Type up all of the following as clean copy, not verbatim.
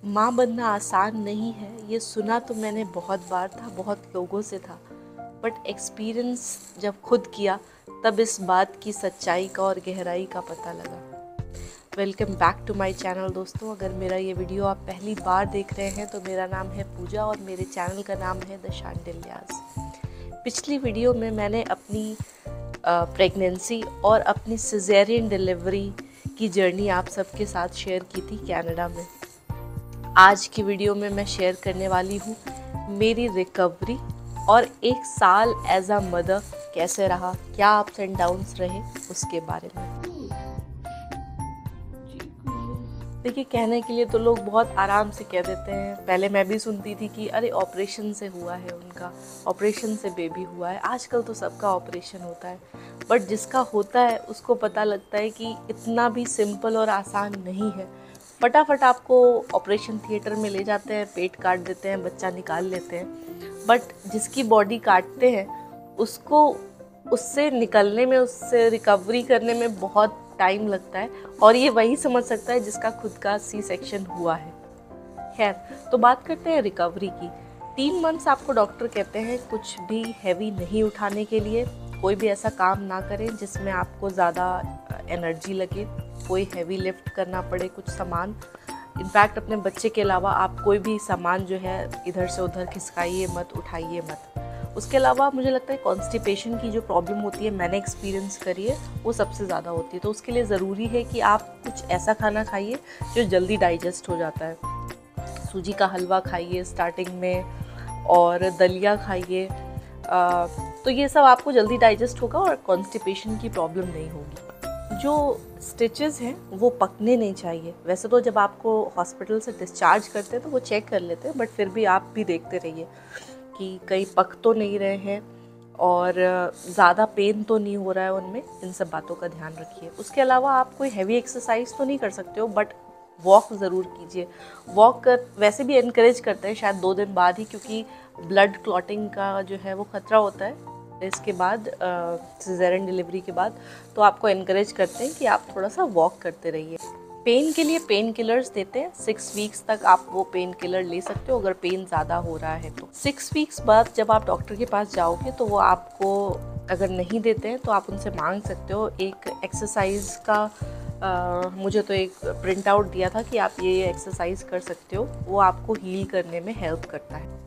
माँ बनना आसान नहीं है, ये सुना तो मैंने बहुत बार था, बहुत लोगों से था, बट एक्सपीरियंस जब खुद किया तब इस बात की सच्चाई का और गहराई का पता लगा। Welcome back to my channel दोस्तों। अगर मेरा ये वीडियो आप पहली बार देख रहे हैं तो मेरा नाम है पूजा और मेरे चैनल का नाम है द शांडिल्याज। पिछली वीडियो में मैंने अपनी प्रेगनेंसी और अपनी सिजेरियन डिलीवरी की जर्नी आप सबके साथ शेयर की थी कनाडा में। आज की वीडियो में मैं शेयर करने वाली हूँ मेरी रिकवरी और एक साल एज अ मदर कैसे रहा, क्या अप्स एंड डाउन्स रहे उसके बारे में। देखिए, कहने के लिए तो लोग बहुत आराम से कह देते हैं। पहले मैं भी सुनती थी कि अरे ऑपरेशन से हुआ है, उनका ऑपरेशन से बेबी हुआ है। आजकल तो सबका ऑपरेशन होता है, बट जिसका होता है उसको पता लगता है कि इतना भी सिंपल और आसान नहीं है। फटाफट आपको ऑपरेशन थिएटर में ले जाते हैं, पेट काट देते हैं, बच्चा निकाल लेते हैं। बट जिसकी बॉडी काटते हैं उसको उससे निकलने में, उससे रिकवरी करने में बहुत टाइम लगता है, और ये वही समझ सकता है जिसका खुद का सी सेक्शन हुआ है। खैर, तो बात करते हैं रिकवरी की। 3 मंथ्स आपको डॉक्टर कहते हैं कुछ भी हैवी नहीं उठाने के लिए, कोई भी ऐसा काम ना करें जिसमें आपको ज़्यादा एनर्जी लगे, कोई हैवी लिफ्ट करना पड़े कुछ सामान। इनफैक्ट अपने बच्चे के अलावा आप कोई भी सामान जो है इधर से उधर खिसकाइए मत, उठाइए मत। उसके अलावा मुझे लगता है कॉन्स्टिपेशन की जो प्रॉब्लम होती है, मैंने एक्सपीरियंस करी है, वो सबसे ज़्यादा होती है। तो उसके लिए ज़रूरी है कि आप कुछ ऐसा खाना खाइए जो जल्दी डाइजेस्ट हो जाता है। सूजी का हलवा खाइए स्टार्टिंग में, और दलिया खाइए, तो ये सब आपको जल्दी डाइजेस्ट होगा और कॉन्स्टिपेशन की प्रॉब्लम नहीं होगी। जो स्टिचेस हैं वो पकने नहीं चाहिए। वैसे तो जब आपको हॉस्पिटल से डिस्चार्ज करते हैं तो वो चेक कर लेते हैं, बट फिर भी आप भी देखते रहिए कि कहीं पक तो नहीं रहे हैं और ज़्यादा पेन तो नहीं हो रहा है उनमें। इन सब बातों का ध्यान रखिए। उसके अलावा आप कोई हैवी एक्सरसाइज तो नहीं कर सकते हो, बट वॉक ज़रूर कीजिए। वॉक वैसे भी इनकरेज करते हैं शायद 2 दिन बाद ही, क्योंकि ब्लड क्लॉटिंग का जो है वो खतरा होता है इसके बाद, सिजेरियन डिलीवरी के बाद। तो आपको इनकरेज करते हैं कि आप थोड़ा सा वॉक करते रहिए। पेन के लिए पेन किलर्स देते हैं, 6 वीक्स तक आप वो पेन किलर ले सकते हो अगर पेन ज़्यादा हो रहा है तो। 6 वीक्स बाद जब आप डॉक्टर के पास जाओगे तो वो आपको अगर नहीं देते हैं तो आप उनसे मांग सकते हो एक एक्सरसाइज का। मुझे तो एक प्रिंट आउट दिया था कि आप ये एक्सरसाइज कर सकते हो, वो आपको हील करने में हेल्प करता है।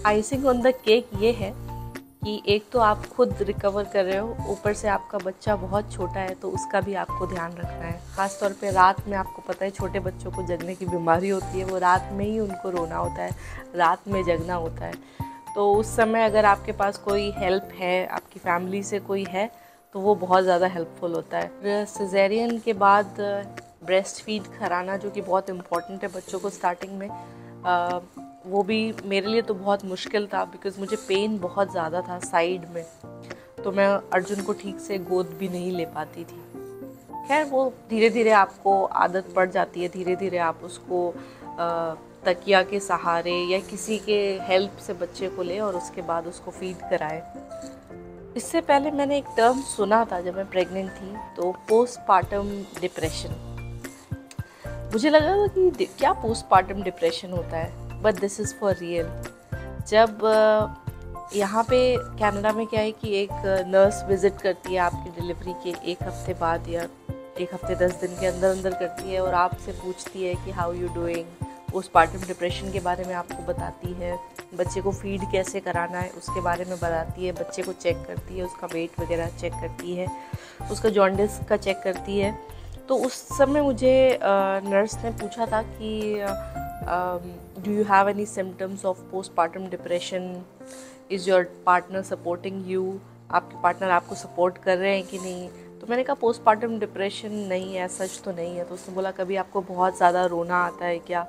आइसिंग ऑन द केक ये है कि एक तो आप खुद रिकवर कर रहे हो, ऊपर से आपका बच्चा बहुत छोटा है तो उसका भी आपको ध्यान रखना है। ख़ास तौर पे रात में, आपको पता है छोटे बच्चों को जगने की बीमारी होती है, वो रात में ही उनको रोना होता है, रात में जगना होता है। तो उस समय अगर आपके पास कोई हेल्प है, आपकी फैमिली से कोई है, तो वो बहुत ज़्यादा हेल्पफुल होता है। सिजेरियन के बाद ब्रेस्ट फीड कराना, जो कि बहुत इम्पॉर्टेंट है बच्चों को स्टार्टिंग में, वो भी मेरे लिए तो बहुत मुश्किल था, बिकॉज़ मुझे पेन बहुत ज़्यादा था साइड में, तो मैं अर्जुन को ठीक से गोद भी नहीं ले पाती थी। खैर, वो धीरे धीरे आपको आदत पड़ जाती है, धीरे धीरे आप उसको तकिया के सहारे या किसी के हेल्प से बच्चे को ले और उसके बाद उसको फीड कराएं। इससे पहले मैंने एक टर्म सुना था जब मैं प्रेग्नेंट थी, तो पोस्टपार्टम डिप्रेशन। मुझे लगा था कि क्या पोस्टपार्टम डिप्रेशन होता है, but this is for real. जब यहाँ पे कनाडा में क्या है कि एक नर्स विज़िट करती है आपकी डिलीवरी के 1 हफ्ते बाद, या 1 हफ्ते 10 दिन के अंदर अंदर करती है, और आपसे पूछती है कि how you doing. Postpartum depression के बारे में आपको बताती है, बच्चे को फीड कैसे कराना है उसके बारे में बताती है, बच्चे को चेक करती है, उसका वेट वगैरह चेक करती है, उसका जॉन्डिस का चेक करती है। तो उस समय मुझे नर्स ने पूछा था कि do you have any symptoms of postpartum depression, is your partner supporting you, आपके पार्टनर आपको सपोर्ट कर रहे हैं कि नहीं। तो मैंने कहा पोस्टपार्टम डिप्रेशन नहीं है, सच तो नहीं है। तो उसने बोला कभी आपको बहुत ज़्यादा रोना आता है क्या।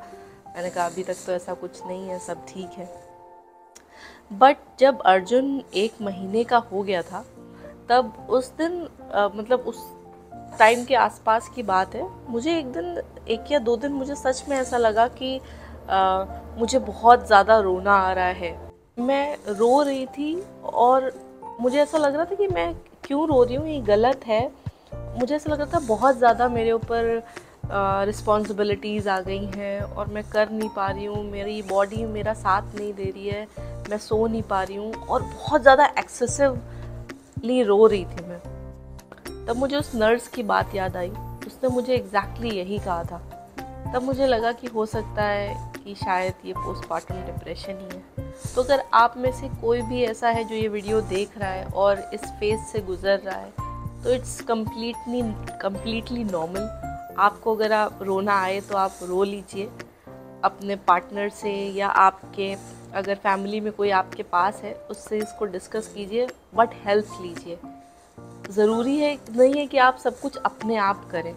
मैंने कहा अभी तक तो ऐसा कुछ नहीं है, सब ठीक है। बट जब अर्जुन 1 महीने का हो गया था, तब उस दिन मतलब उस टाइम के आसपास की बात है, मुझे एक दिन, 1 या 2 दिन मुझे सच में ऐसा लगा कि मुझे बहुत ज़्यादा रोना आ रहा है। मैं रो रही थी और मुझे ऐसा लग रहा था कि मैं क्यों रो रही हूँ, ये गलत है। मुझे ऐसा लग रहा था बहुत ज़्यादा मेरे ऊपर रिस्पॉन्सिबिलिटीज़ आ गई हैं और मैं कर नहीं पा रही हूँ, मेरी बॉडी मेरा साथ नहीं दे रही है, मैं सो नहीं पा रही हूँ और बहुत ज़्यादा एक्सेसिवली रो रही थी मैं। तब मुझे उस नर्स की बात याद आई, उसने मुझे एग्जैक्टली यही कहा था। तब मुझे लगा कि हो सकता है कि शायद ये पोस्टपार्टम डिप्रेशन ही है। तो अगर आप में से कोई भी ऐसा है जो ये वीडियो देख रहा है और इस फेज से गुजर रहा है, तो इट्स कम्प्लीटली नॉर्मल। आपको अगर आप रोना आए तो आप रो लीजिए अपने पार्टनर से, या आपके अगर फैमिली में कोई आपके पास है उससे इसको डिस्कस कीजिए, बट हेल्प लीजिए। ज़रूरी है नहीं है कि आप सब कुछ अपने आप करें।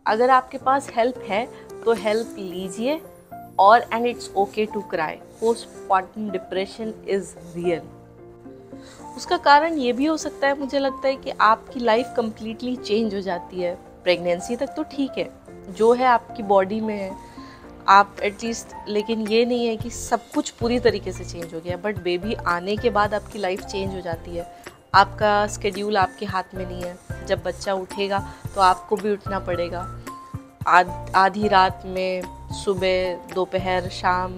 अगर आपके पास हेल्प है तो हेल्प लीजिए, और and it's okay to cry. Postpartum depression is real. उसका कारण ये भी हो सकता है, मुझे लगता है कि आपकी लाइफ कम्प्लीटली चेंज हो जाती है। प्रेगनेंसी तक तो ठीक है, जो है आपकी बॉडी में है आप एटलीस्ट, लेकिन ये नहीं है कि सब कुछ पूरी तरीके से चेंज हो गया। बट बेबी आने के बाद आपकी लाइफ चेंज हो जाती है। आपका स्केड्यूल आपके हाथ में नहीं है। जब बच्चा उठेगा तो आपको भी उठना पड़ेगा। आधी रात में, सुबह, दोपहर, शाम,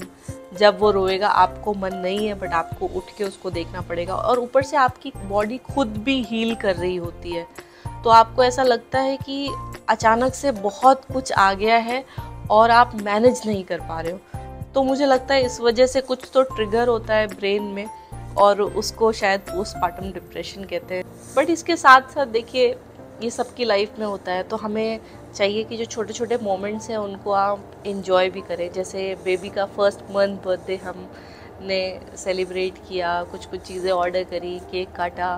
जब वो रोएगा आपको मन नहीं है, बट आपको उठ के उसको देखना पड़ेगा। और ऊपर से आपकी बॉडी खुद भी हील कर रही होती है, तो आपको ऐसा लगता है कि अचानक से बहुत कुछ आ गया है और आप मैनेज नहीं कर पा रहे हो। तो मुझे लगता है इस वजह से कुछ तो ट्रिगर होता है ब्रेन में, और उसको शायद पोस्टपार्टम डिप्रेशन कहते हैं। बट इसके साथ साथ देखिए, ये सबकी लाइफ में होता है, तो हमें चाहिए कि जो छोटे छोटे मोमेंट्स हैं उनको आप एंजॉय भी करें। जैसे बेबी का फर्स्ट मंथ बर्थडे हमने सेलिब्रेट किया, कुछ चीज़ें ऑर्डर करी, केक काटा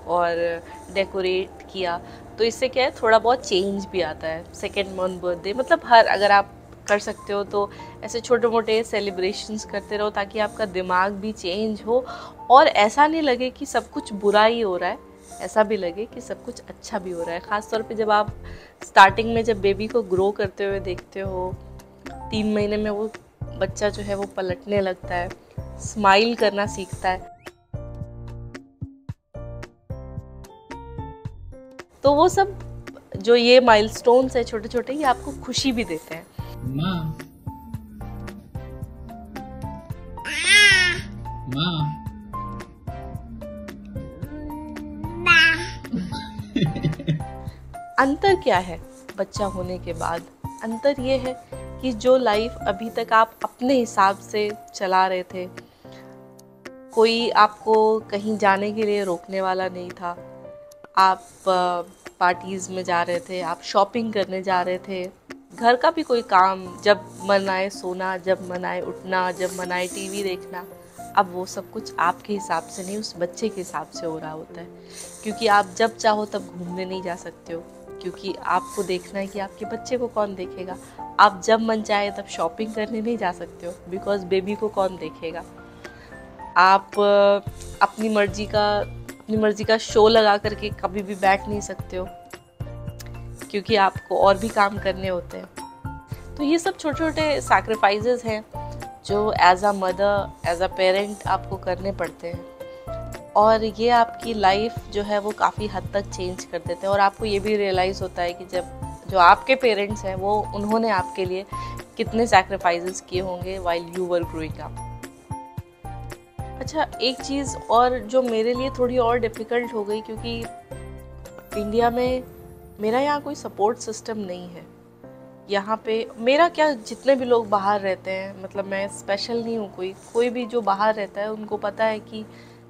और डेकोरेट किया। तो इससे क्या है, थोड़ा बहुत चेंज भी आता है। सेकेंड मंथ बर्थडे, मतलब अगर आप कर सकते हो तो ऐसे छोटे मोटे सेलिब्रेशंस करते रहो, ताकि आपका दिमाग भी चेंज हो और ऐसा नहीं लगे कि सब कुछ बुरा ही हो रहा है, ऐसा भी लगे कि सब कुछ अच्छा भी हो रहा है। ख़ास तौर पे जब आप स्टार्टिंग में जब बेबी को ग्रो करते हुए देखते हो, 3 महीने में वो बच्चा जो है वो पलटने लगता है, स्माइल करना सीखता है, तो वो सब जो ये माइलस्टोन्स है छोटे छोटे, ये आपको खुशी भी देते हैं। माँ, अंतर क्या है बच्चा होने के बाद? अंतर ये है कि जो लाइफ अभी तक आप अपने हिसाब से चला रहे थे, कोई आपको कहीं जाने के लिए रोकने वाला नहीं था, आप पार्टीज़ में जा रहे थे, आप शॉपिंग करने जा रहे थे, घर का भी कोई काम, जब मन आए सोना, जब मन आए उठना, जब मन आए टीवी देखना। अब वो सब कुछ आपके हिसाब से नहीं, उस बच्चे के हिसाब से हो रहा होता है। क्योंकि आप जब चाहो तब घूमने नहीं जा सकते हो, क्योंकि आपको देखना है कि आपके बच्चे को कौन देखेगा। आप जब मन चाहे तब शॉपिंग करने नहीं जा सकते हो, बिकॉज बेबी को कौन देखेगा। आप अपनी मर्जी का शो लगा करके कभी भी बैठ नहीं सकते हो, क्योंकि आपको और भी काम करने होते हैं। तो ये सब छोटे छोटे सैक्रिफाइसेस हैं जो as a mother, as a parent आपको करने पड़ते हैं, और ये आपकी लाइफ जो है वो काफ़ी हद तक चेंज कर देते हैं। और आपको ये भी रियलाइज़ होता है कि जब जो आपके पेरेंट्स हैं वो उन्होंने आपके लिए कितने सैक्रिफाइसेस किए होंगे while you were growing up. अच्छा, एक चीज़ और जो मेरे लिए थोड़ी और डिफ़िकल्ट हो गई, क्योंकि इंडिया में मेरा यहाँ कोई सपोर्ट सिस्टम नहीं है। यहाँ पे मेरा क्या, जितने भी लोग बाहर रहते हैं, मतलब मैं स्पेशल नहीं हूँ, कोई भी जो बाहर रहता है उनको पता है कि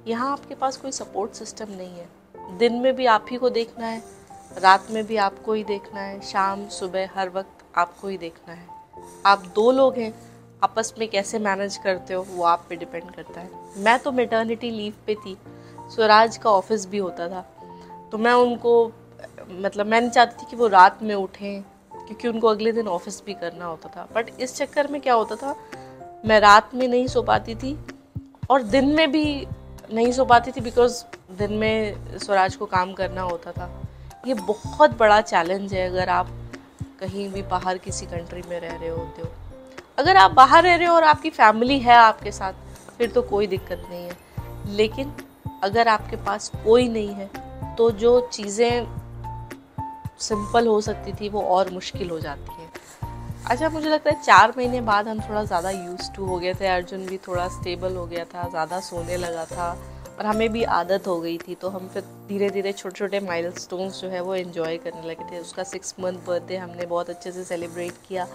यहाँ आपके पास कोई सपोर्ट सिस्टम नहीं है। दिन में भी आप ही को देखना है, रात में भी आपको ही देखना है, शाम सुबह हर वक्त आपको ही देखना है। आप 2 लोग हैं, आपस में कैसे मैनेज करते हो वो आप पे डिपेंड करता है। मैं तो मैटरनिटी लीव पे थी, स्वराज का ऑफिस भी होता था, तो मैं उनको, मतलब मैं नहीं चाहती थी कि वो रात में उठें, क्योंकि उनको अगले दिन ऑफिस भी करना होता था। बट इस चक्कर में क्या होता था, मैं रात में नहीं सो पाती थी और दिन में भी नहीं सो पाती थी, बिकॉज दिन में स्वराज को काम करना होता था। ये बहुत बड़ा चैलेंज है अगर आप कहीं भी बाहर किसी कंट्री में रह रहे होते हो। अगर आप बाहर रह रहे हो और आपकी फैमिली है आपके साथ, फिर तो कोई दिक्कत नहीं है। लेकिन अगर आपके पास कोई नहीं है, तो जो चीज़ें सिंपल हो सकती थी वो और मुश्किल हो जाती है। अच्छा, मुझे लगता है 4 महीने बाद हम थोड़ा ज़्यादा यूज़ टू हो गए थे, अर्जुन भी थोड़ा स्टेबल हो गया था, ज़्यादा सोने लगा था और हमें भी आदत हो गई थी, तो हम फिर धीरे धीरे छोटे छोटे माइलस्टोन्स जो है वो एंजॉय करने लगे थे। उसका 6 मंथ बर्थडे हमने बहुत अच्छे से सेलिब्रेट किया।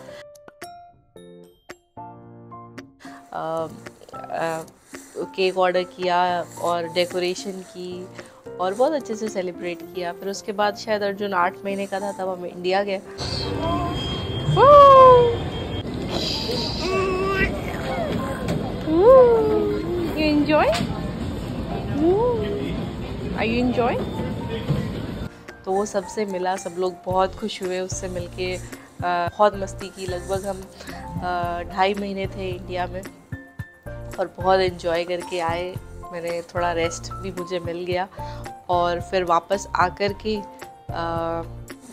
केक ऑर्डर किया और डेकोरेशन की और बहुत अच्छे से सेलिब्रेट किया। फिर उसके बाद शायद अर्जुन 8 महीने का था, तब हम इंडिया गए। You enjoy? Are you enjoy? तो वो सबसे मिला, सब लोग बहुत खुश हुए उससे मिलके। बहुत मस्ती की। लगभग हम 2.5 महीने थे इंडिया में और बहुत एंजॉय करके आए। मैंने थोड़ा रेस्ट भी मुझे मिल गया और फिर वापस आकर के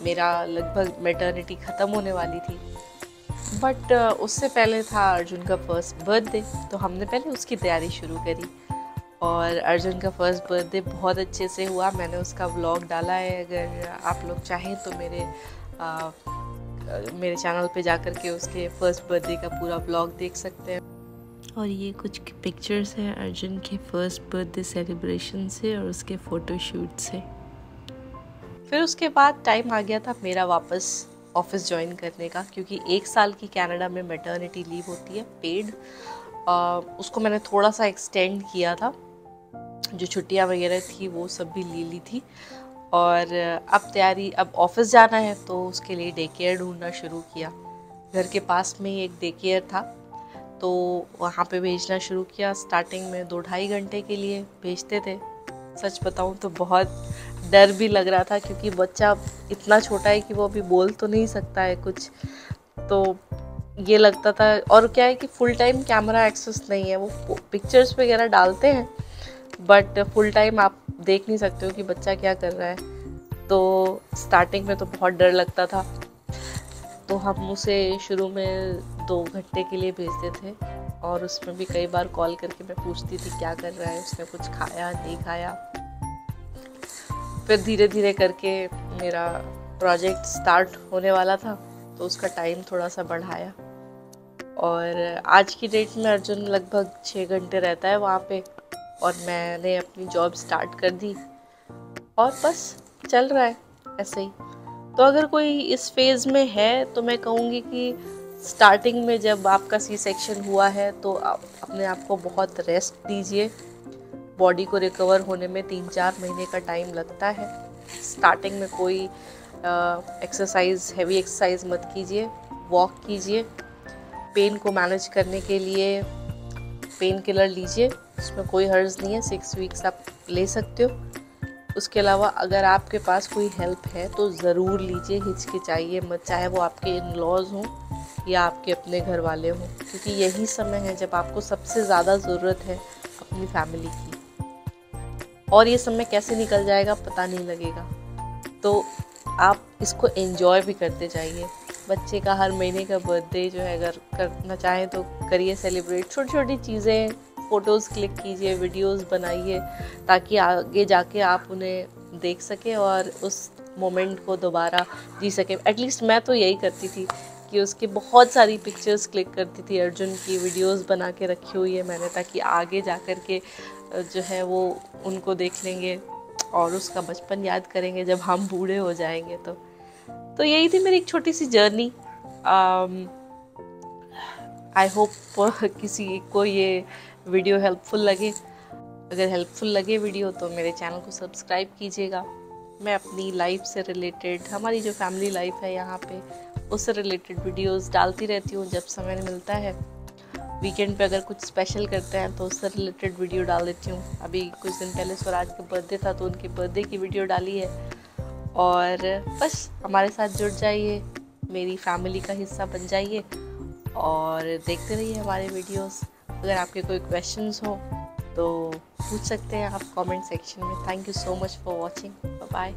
मेरा लगभग मैटरनिटी ख़त्म होने वाली थी। बट उससे पहले था अर्जुन का फर्स्ट बर्थडे, तो हमने पहले उसकी तैयारी शुरू करी और अर्जुन का फर्स्ट बर्थडे बहुत अच्छे से हुआ। मैंने उसका व्लॉग डाला है, अगर आप लोग चाहें तो मेरे चैनल पे जाकर के उसके फर्स्ट बर्थडे का पूरा व्लॉग देख सकते हैं। और ये कुछ पिक्चर्स हैं अर्जुन के फर्स्ट बर्थडे सेलिब्रेशन से और उसके फ़ोटोशूट से। फिर उसके बाद टाइम आ गया था मेरा वापस ऑफिस ज्वाइन करने का, क्योंकि 1 साल की कनाडा में मैटरनिटी लीव होती है पेड। उसको मैंने थोड़ा सा एक्सटेंड किया था, जो छुट्टियां वगैरह थी वो सब भी ले ली थी। और अब ऑफिस जाना है तो उसके लिए डे केयर ढूंढना शुरू किया। घर के पास में ही एक डे केयर था, तो वहाँ पे भेजना शुरू किया। स्टार्टिंग में 2-2.5 घंटे के लिए भेजते थे। सच बताऊँ तो बहुत डर भी लग रहा था, क्योंकि बच्चा इतना छोटा है कि वो अभी बोल तो नहीं सकता है कुछ, तो ये लगता था। और क्या है कि फुल टाइम कैमरा एक्सेस नहीं है, वो पिक्चर्स वगैरह डालते हैं बट फुल टाइम आप देख नहीं सकते हो कि बच्चा क्या कर रहा है। तो स्टार्टिंग में तो बहुत डर लगता था, तो हम उसे शुरू में 2 घंटे के लिए भेजते थे और उसमें भी कई बार कॉल करके मैं पूछती थी क्या कर रहा है, उसने कुछ खाया नहीं खाया। फिर धीरे धीरे करके मेरा प्रोजेक्ट स्टार्ट होने वाला था, तो उसका टाइम थोड़ा सा बढ़ाया और आज की डेट में अर्जुन लगभग 6 घंटे रहता है वहाँ पे और मैंने अपनी जॉब स्टार्ट कर दी और बस चल रहा है ऐसे ही। तो अगर कोई इस फेज़ में है तो मैं कहूँगी कि स्टार्टिंग में जब आपका सी सेक्शन हुआ है तो आप अपने आप को बहुत रेस्ट दीजिए। बॉडी को रिकवर होने में 3-4 महीने का टाइम लगता है। स्टार्टिंग में कोई हैवी एक्सरसाइज मत कीजिए, वॉक कीजिए। पेन को मैनेज करने के लिए पेन किलर लीजिए, उसमें कोई हर्ज नहीं है, 6 वीक्स आप ले सकते हो। उसके अलावा अगर आपके पास कोई हेल्प है तो ज़रूर लीजिए, हिचकिचाइए मत, चाहे वो आपके इन लॉज हों या आपके अपने घर वाले हों, क्योंकि यही समय है जब आपको सबसे ज़्यादा ज़रूरत है अपनी फैमिली की। और ये समय कैसे निकल जाएगा पता नहीं लगेगा, तो आप इसको एंजॉय भी करते जाइए। बच्चे का हर महीने का बर्थडे जो है अगर करना चाहें तो करिए सेलिब्रेट। छोटी छोटी चीज़ें, फ़ोटोज़ क्लिक कीजिए, वीडियोस बनाइए, ताकि आगे जाके आप उन्हें देख सकें और उस मोमेंट को दोबारा जी सकें। एटलीस्ट मैं तो यही करती थी कि उसकी बहुत सारी पिक्चर्स क्लिक करती थी, अर्जुन की वीडियोस बना के रखी हुई है मैंने, ताकि आगे जा कर के जो है वो उनको देख लेंगे और उसका बचपन याद करेंगे जब हम बूढ़े हो जाएंगे। तो यही थी मेरी एक छोटी सी जर्नी। आई होप किसी को ये वीडियो हेल्पफुल लगे। अगर हेल्पफुल लगे वीडियो तो मेरे चैनल को सब्सक्राइब कीजिएगा। मैं अपनी लाइफ से रिलेटेड, हमारी जो फैमिली लाइफ है यहाँ पे, उससे रिलेटेड वीडियोस डालती रहती हूँ जब समय मिलता है। वीकेंड पे अगर कुछ स्पेशल करते हैं तो उससे रिलेटेड वीडियो डाल देती हूँ। अभी कुछ दिन पहले स्वराज का बर्थडे था तो उनके बर्थडे की वीडियो डाली है। और बस हमारे साथ जुड़ जाइए, मेरी फैमिली का हिस्सा बन जाइए और देखते रहिए हमारे वीडियोस। अगर आपके कोई क्वेश्चंस हो तो पूछ सकते हैं आप कमेंट सेक्शन में। Thank you so much for watching. Bye bye.